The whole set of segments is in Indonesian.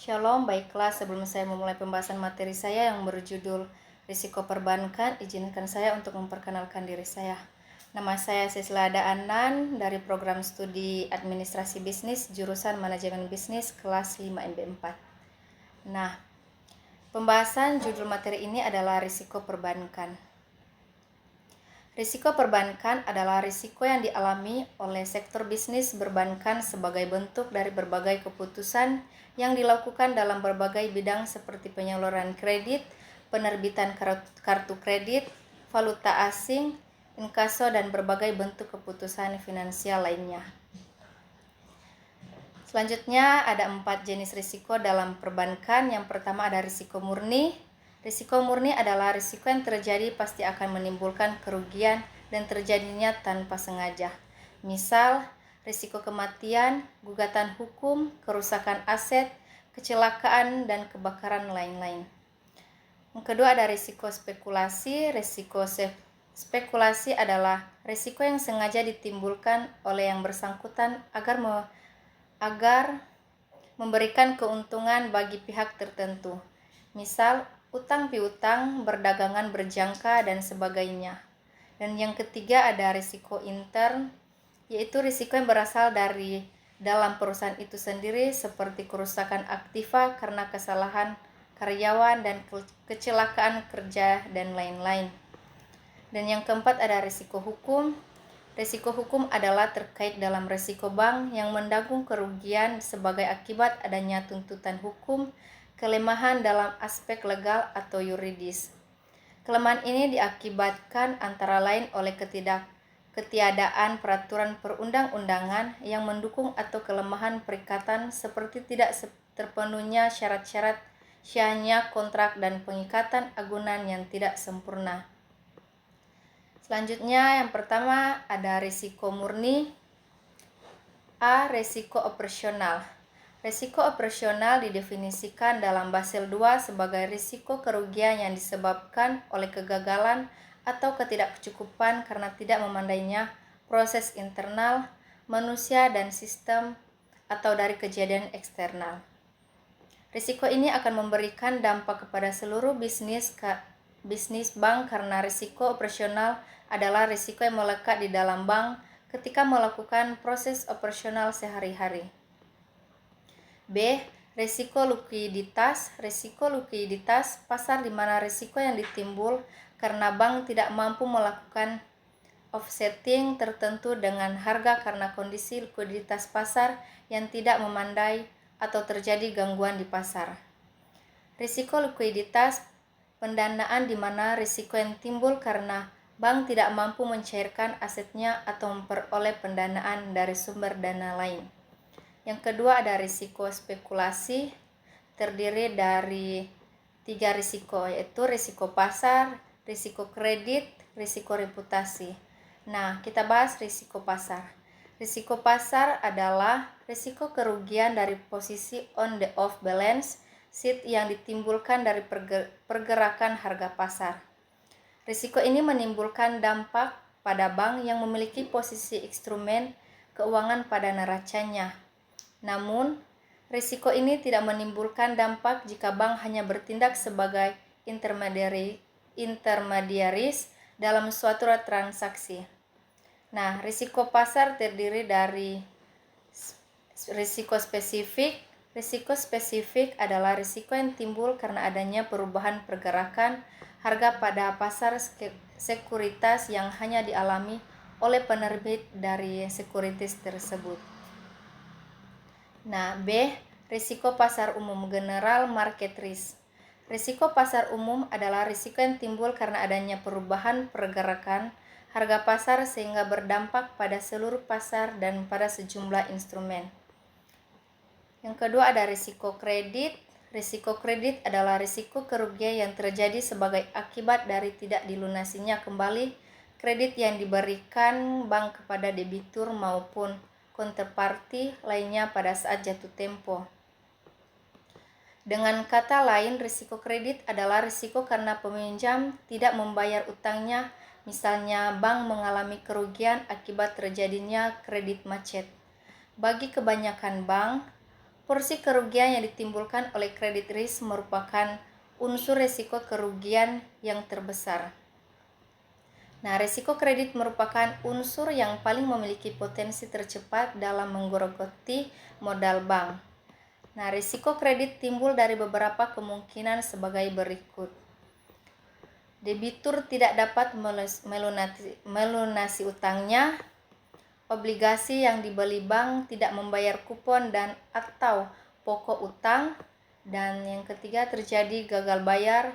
Shalom, baiklah sebelum saya memulai pembahasan materi saya yang berjudul Risiko Perbankan, izinkan saya untuk memperkenalkan diri saya. Nama saya Sislada Anan dari program studi Administrasi Bisnis, jurusan Manajemen Bisnis kelas 5 MB4. Nah, pembahasan judul materi ini adalah risiko perbankan. Risiko perbankan adalah risiko yang dialami oleh sektor bisnis perbankan sebagai bentuk dari berbagai keputusan yang dilakukan dalam berbagai bidang seperti penyaluran kredit, penerbitan kartu kredit, valuta asing, inkaso, dan berbagai bentuk keputusan finansial lainnya. Selanjutnya ada 4 jenis risiko dalam perbankan. Yang pertama ada risiko murni. Risiko murni adalah risiko yang terjadi pasti akan menimbulkan kerugian dan terjadinya tanpa sengaja. Misal, risiko kematian, gugatan hukum, kerusakan aset, kecelakaan, dan kebakaran lain-lain. Yang kedua ada risiko spekulasi. Risiko spekulasi adalah risiko yang sengaja ditimbulkan oleh yang bersangkutan agar memberikan keuntungan bagi pihak tertentu. Misal, utang piutang, berdagangan berjangka, dan sebagainya. Dan yang ketiga ada risiko intern, yaitu risiko yang berasal dari dalam perusahaan itu sendiri seperti kerusakan aktiva karena kesalahan karyawan dan kecelakaan kerja dan lain-lain. Dan yang keempat ada risiko hukum. Risiko hukum adalah terkait dalam risiko bank yang menanggung kerugian sebagai akibat adanya tuntutan hukum, kelemahan dalam aspek legal atau yuridis. Kelemahan ini diakibatkan antara lain oleh ketiadaan peraturan perundang-undangan yang mendukung atau kelemahan perikatan seperti tidak terpenuhnya syarat-syarat syahnya kontrak dan pengikatan agunan yang tidak sempurna. Selanjutnya yang pertama ada risiko murni. A. Risiko operasional. Risiko operasional didefinisikan dalam Basel II sebagai risiko kerugian yang disebabkan oleh kegagalan atau ketidakcukupan karena tidak memandainya proses internal, manusia, dan sistem atau dari kejadian eksternal. Risiko ini akan memberikan dampak kepada seluruh bisnis bank karena risiko operasional adalah risiko yang melekat di dalam bank ketika melakukan proses operasional sehari-hari. B. Risiko likuiditas. Risiko likuiditas pasar di mana risiko yang ditimbul karena bank tidak mampu melakukan offsetting tertentu dengan harga karena kondisi likuiditas pasar yang tidak memandai atau terjadi gangguan di pasar. Risiko likuiditas pendanaan di mana risiko yang timbul karena bank tidak mampu mencairkan asetnya atau memperoleh pendanaan dari sumber dana lain. Yang kedua ada risiko spekulasi, terdiri dari 3 risiko, yaitu risiko pasar, risiko kredit, risiko reputasi. Nah, kita bahas risiko pasar. Risiko pasar adalah risiko kerugian dari posisi on the off balance sheet yang ditimbulkan dari pergerakan harga pasar. Risiko ini menimbulkan dampak pada bank yang memiliki posisi instrumen keuangan pada neracanya. Namun, risiko ini tidak menimbulkan dampak jika bank hanya bertindak sebagai intermediaris dalam suatu transaksi. Nah, risiko pasar terdiri dari risiko spesifik. Risiko spesifik adalah risiko yang timbul karena adanya perubahan pergerakan harga pada pasar sekuritas yang hanya dialami oleh penerbit dari sekuritis tersebut. Nah, B. Risiko pasar umum, general market risk. Risiko pasar umum adalah risiko yang timbul karena adanya perubahan pergerakan harga pasar sehingga berdampak pada seluruh pasar dan pada sejumlah instrumen. Yang kedua ada risiko kredit. Risiko kredit adalah risiko kerugian yang terjadi sebagai akibat dari tidak dilunasinya kembali kredit yang diberikan bank kepada debitur maupun counterparty lainnya pada saat jatuh tempo. Dengan kata lain, risiko kredit adalah risiko karena peminjam tidak membayar utangnya, misalnya bank mengalami kerugian akibat terjadinya kredit macet. Bagi kebanyakan bank, Porsi kerugian yang ditimbulkan oleh credit risk merupakan unsur risiko kerugian yang terbesar. Nah, risiko kredit merupakan unsur yang paling memiliki potensi tercepat dalam menggerogoti modal bank. Nah, risiko kredit timbul dari beberapa kemungkinan sebagai berikut. Debitur tidak dapat melunasi utangnya, obligasi yang dibeli bank tidak membayar kupon dan atau pokok utang, dan yang ketiga terjadi gagal bayar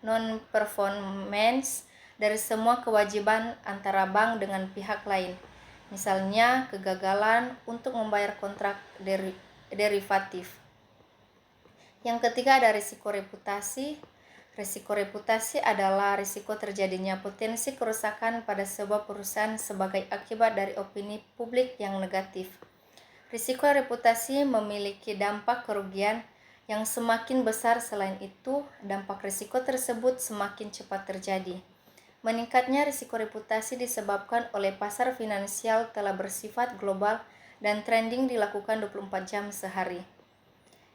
non-performance dari semua kewajiban antara bank dengan pihak lain, misalnya kegagalan untuk membayar kontrak derivatif. Yang ketiga ada risiko reputasi. Risiko reputasi adalah risiko terjadinya potensi kerusakan pada sebuah perusahaan sebagai akibat dari opini publik yang negatif. Risiko reputasi memiliki dampak kerugian yang semakin besar. Selain itu, dampak risiko tersebut semakin cepat terjadi. Meningkatnya risiko reputasi disebabkan oleh pasar finansial telah bersifat global dan trading dilakukan 24 jam sehari.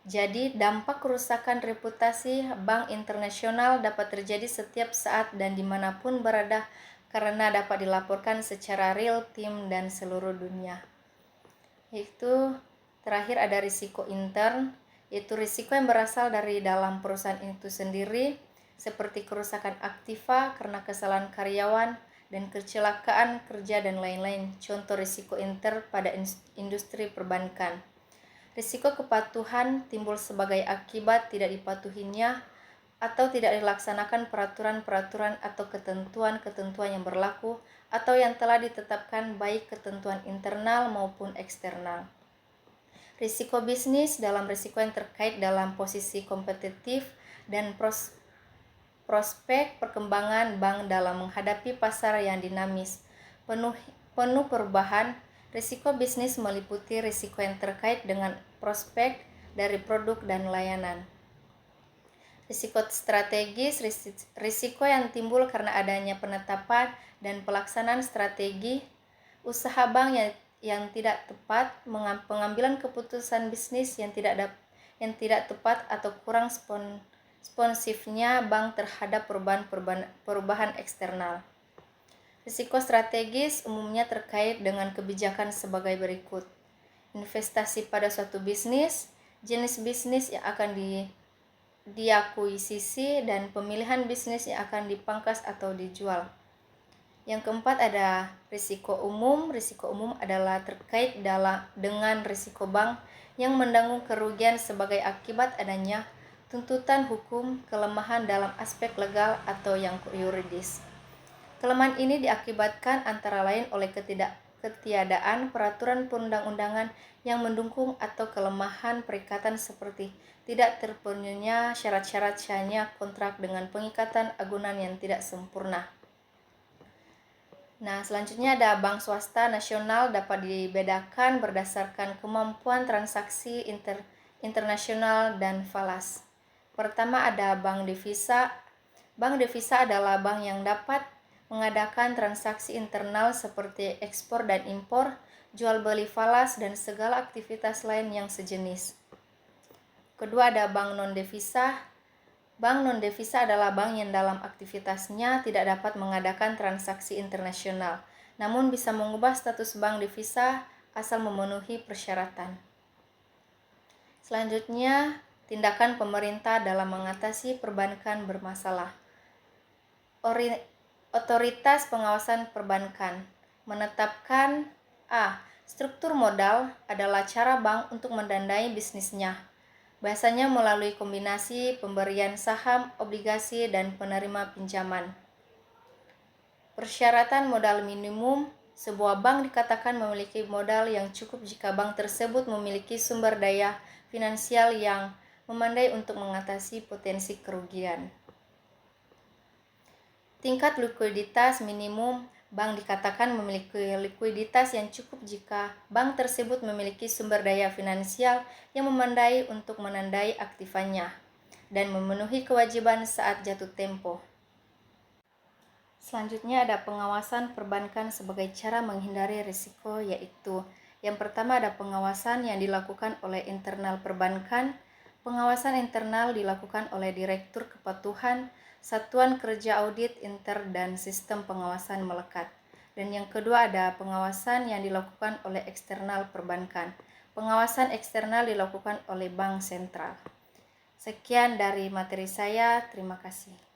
Jadi, dampak kerusakan reputasi bank internasional dapat terjadi setiap saat dan dimanapun berada karena dapat dilaporkan secara real time dan seluruh dunia. Yaitu terakhir ada risiko intern, yaitu risiko yang berasal dari dalam perusahaan itu sendiri, seperti kerusakan aktiva karena kesalahan karyawan dan kecelakaan kerja dan lain-lain. Contoh risiko intern pada industri perbankan. Risiko kepatuhan timbul sebagai akibat tidak dipatuhinya atau tidak dilaksanakan peraturan-peraturan atau ketentuan-ketentuan yang berlaku atau yang telah ditetapkan baik ketentuan internal maupun eksternal. Risiko bisnis dalam risiko yang terkait dalam posisi kompetitif dan prospek perkembangan bank dalam menghadapi pasar yang dinamis, penuh perubahan. Risiko bisnis meliputi risiko yang terkait dengan prospek dari produk dan layanan. Risiko strategis, risiko yang timbul karena adanya penetapan dan pelaksanaan strategi usaha bank yang tidak tepat, pengambilan keputusan bisnis yang tidak tepat atau kurang sponsifnya bank terhadap perubahan eksternal. Risiko strategis umumnya terkait dengan kebijakan sebagai berikut. Investasi pada suatu bisnis, jenis bisnis yang akan diakuisisi, dan pemilihan bisnis yang akan dipangkas atau dijual. Yang keempat ada risiko umum. Risiko umum adalah terkait dengan risiko bank yang menanggung kerugian sebagai akibat adanya tuntutan hukum, kelemahan dalam aspek legal atau yang yuridis. Kelemahan ini diakibatkan antara lain oleh ketiadaan peraturan perundang-undangan yang mendukung atau kelemahan perikatan seperti tidak terpenuhinya syarat-syarat syahnya kontrak dengan pengikatan agunan yang tidak sempurna. Nah, selanjutnya ada bank swasta nasional dapat dibedakan berdasarkan kemampuan transaksi internasional dan falas. Pertama ada bank devisa. Bank devisa adalah bank yang dapat mengadakan transaksi internal seperti ekspor dan impor, jual beli falas, dan segala aktivitas lain yang sejenis. Kedua ada bank non-devisa. Bank non-devisa adalah bank yang dalam aktivitasnya tidak dapat mengadakan transaksi internasional, namun bisa mengubah status bank devisa asal memenuhi persyaratan. Selanjutnya, tindakan pemerintah dalam mengatasi perbankan bermasalah. Otoritas pengawasan perbankan menetapkan struktur modal adalah cara bank untuk mendanai bisnisnya. Biasanya melalui kombinasi pemberian saham, obligasi, dan penerima pinjaman. Persyaratan modal minimum. Sebuah bank dikatakan memiliki modal yang cukup jika bank tersebut memiliki sumber daya finansial yang memadai untuk mengatasi potensi kerugian. Tingkat likuiditas minimum. Bank dikatakan memiliki likuiditas yang cukup jika bank tersebut memiliki sumber daya finansial yang memadai untuk menandai aktivanya dan memenuhi kewajiban saat jatuh tempo. Selanjutnya ada pengawasan perbankan sebagai cara menghindari risiko, yaitu Yang pertama ada pengawasan yang dilakukan oleh internal perbankan. Pengawasan internal dilakukan oleh Direktur Kepatuhan, Satuan Kerja Audit Inter dan Sistem Pengawasan Melekat. Dan yang kedua ada pengawasan yang dilakukan oleh eksternal perbankan. Pengawasan eksternal dilakukan oleh Bank Sentral. Sekian dari materi saya, terima kasih.